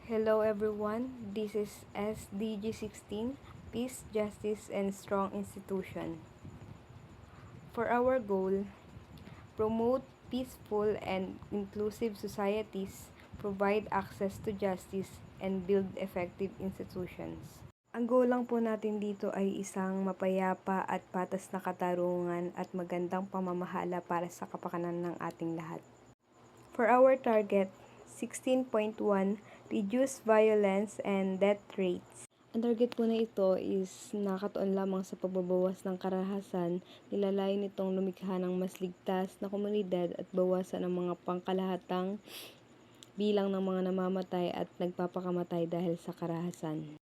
Hello everyone, this is SDG16, Peace, Justice, and Strong Institution. For our goal, promote peaceful and inclusive societies, provide access to justice, and build effective institutions. Ang goal lang po natin dito ay isang mapayapa at patas na katarungan at magandang pamamahala para sa kapakanan ng ating lahat. For our target, 16.1, reduce violence and death rates. Ang target po na ito is nakatuon lamang sa pagbabawas ng karahasan, nilalayo nitong lumikha ng mas ligtas na komunidad at bawasan ang mga pangkalahatang bilang ng mga namamatay at nagpapakamatay dahil sa karahasan.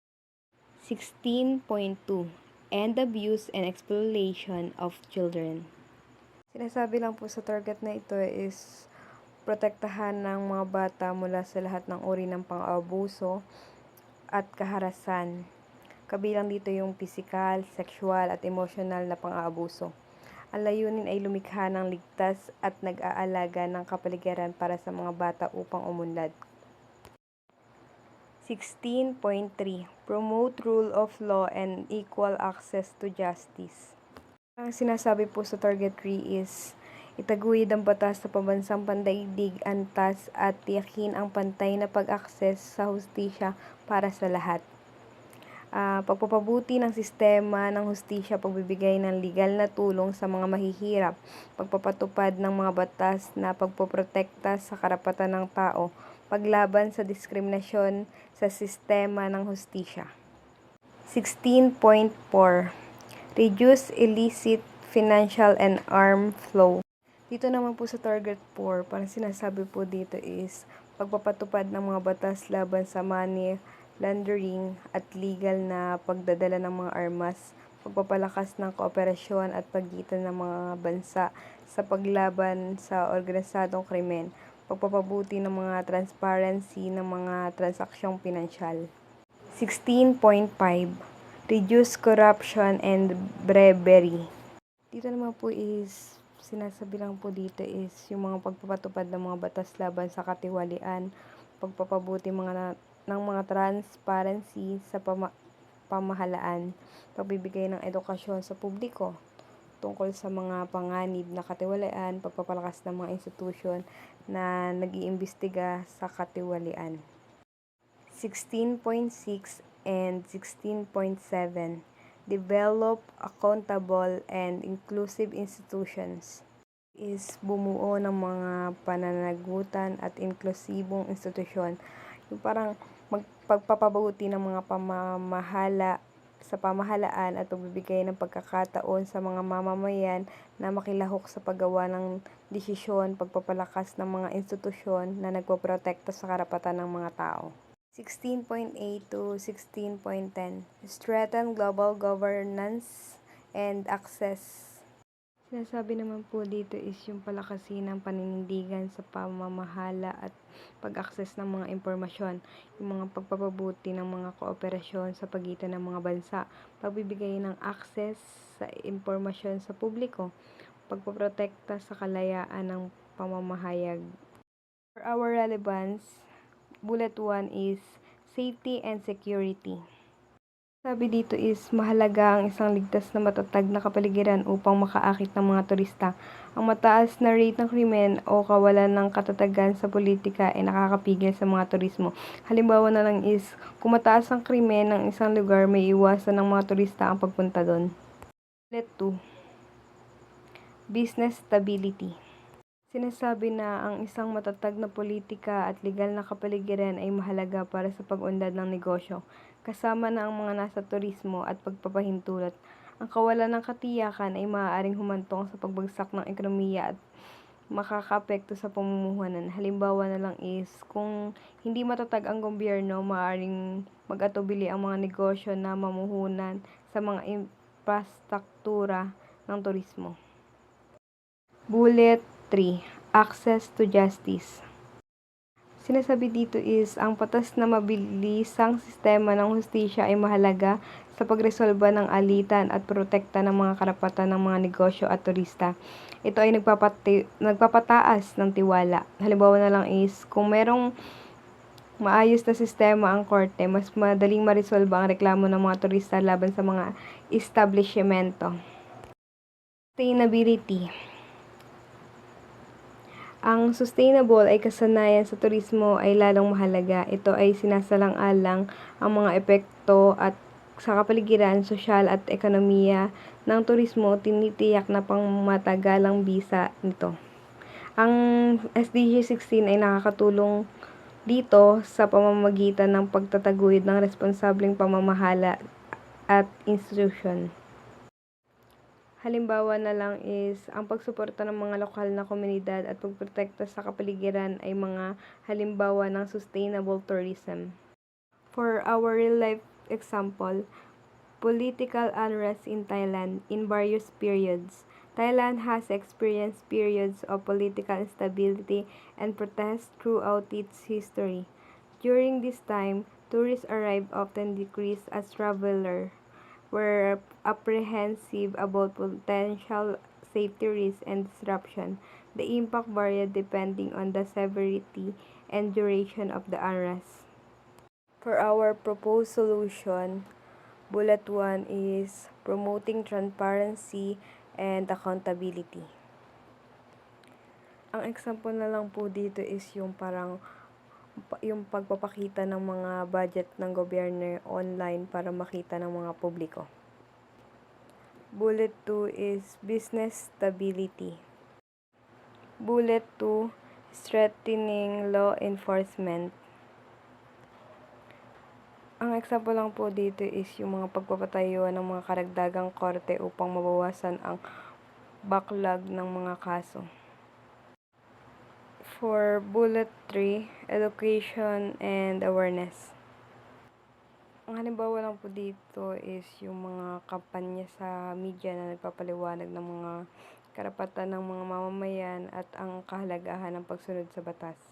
16.2, end abuse and exploitation of children. Sinasabi lang po sa target na ito is protektahan ng mga bata mula sa lahat ng uri ng pang-abuso at kaharasan. Kabilang dito yung pisikal, sexual at emosyonal na pang-aabuso. Ang layunin ay lumikha ng ligtas at nag-aalaga ng kapaligiran para sa mga bata upang umunlad. 16.3, promote rule of law and equal access to justice. Ang sinasabi po sa target 3 is itaguyod ang batas sa pambansang pandaigdig, antas at tiyakin ang pantay na pag-akses sa hustisya para sa lahat. Pagpapabuti ng sistema ng hustisya, pagbibigay ng legal na tulong sa mga mahihirap, pagpapatupad ng mga batas na pagpoprotekta sa karapatan ng tao, paglaban sa diskriminasyon sa sistema ng hustisya. 16.4, reduce illicit financial and arm flow. Dito naman po sa target 4, parang sinasabi po dito is pagpapatupad ng mga batas laban sa money laundering at legal na pagdadala ng mga armas, pagpapalakas ng kooperasyon at pagitan ng mga bansa sa paglaban sa organisadong krimen, pagpapabuti ng mga transparency ng mga transaksyong pinansyal. 16.5, reduce corruption and bribery. Dito naman po is sinasabi lang po dito is yung mga pagpapatupad ng mga batas laban sa katiwalian, pagpapabuti ng mga transparency sa pamahalaan, pagbibigay ng edukasyon sa publiko tungkol sa mga panganib na katiwalian, pagpapalakas ng mga institusyon na nag-iimbestiga sa katiwalian. 16.6 and 16.7, develop accountable and inclusive institutions. Is bumuo ng mga pananagutan at inklusibong institusyon. Yung parang pagpapabuti ng mga pamamahala sa pamahalaan at pagbibigay ng pagkakataon sa mga mamamayan na makilahok sa paggawa ng desisyon, pagpapalakas ng mga institusyon na nagpoprotekta sa karapatan ng mga tao. 16.8 to 16.10, strengthen global governance and access. Sinasabi naman po dito is yung palakasin ng paninindigan sa pamamahala at pag-access ng mga impormasyon, yung mga pagpapabuti ng mga kooperasyon sa pagitan ng mga bansa, pagbibigay ng access sa impormasyon sa publiko, pagpoprotekta sa kalayaan ng pamamahayag. For our relevance, bullet 1 is safety and security. Sabi dito is mahalaga ang isang ligtas na matatag na kapaligiran upang makaakit ng mga turista. Ang mataas na rate ng krimen o kawalan ng katatagan sa politika ay nakakapigil sa mga turismo. Halimbawa na lang is kung mataas ang krimen ng isang lugar, may iwasan ng mga turista ang pagpunta doon. Bullet 2, business stability. Sinasabi na ang isang matatag na politika at legal na kapaligiran ay mahalaga para sa pag-unlad ng negosyo, kasama na ang mga nasa turismo at pagpapahintulot. Ang kawalan ng katiyakan ay maaaring humantong sa pagbagsak ng ekonomiya at makakaapekto sa pamumuhunan. Halimbawa na lang is kung hindi matatag ang gobyerno, maaaring mag-atubili ang mga negosyo na mamuhunan sa mga infrastruktura ng turismo. Bullet 3, access to justice. Sinasabi dito is ang patas na mabilisang sistema ng hustisya ay mahalaga sa pagresolba ng alitan at protekta ng mga karapatan ng mga negosyo at turista. Ito ay nagpapataas ng tiwala. Halimbawa na lang is kung merong maayos na sistema ang korte, mas madaling maresolba ang reklamo ng mga turista laban sa mga establishmento. Sustainability. Ang sustainable ay kasanayan sa turismo ay lalong mahalaga. Ito ay sinasalang-alang ang mga epekto at sa kapaligiran, sosyal at ekonomiya ng turismo, tinitiyak na pangmatagalang bisa nito. Ang SDG 16 ay nakakatulong dito sa pamamagitan ng pagtataguyod ng responsableng pamamahala at institusyon. Halimbawa na lang is ang pagsuporta ng mga lokal na komunidad at pagprotekta sa kapaligiran ay mga halimbawa ng sustainable tourism. For our real-life example, political unrest in Thailand in various periods. Thailand has experienced periods of political instability and protest throughout its history. During this time, tourists arrived often decreased as travelers were apprehensive about potential safety risks and disruption. The impact varied depending on the severity and duration of the unrest. For our proposed solution, bullet 1 is promoting transparency and accountability. Ang example na lang po dito is yung parang yung pagpapakita ng mga budget ng gobyerno online para makita ng mga publiko. Bullet 2 is business stability. Bullet 2, strengthening law enforcement. Ang example lang po dito is yung mga pagpapatayo ng mga karagdagang korte upang mabawasan ang backlog ng mga kaso. For bullet 3, education and awareness. Ang halimbawa lang po dito is yung mga kampanya sa media na nagpapaliwanag ng mga karapatan ng mga mamamayan at ang kahalagahan ng pagsunod sa batas.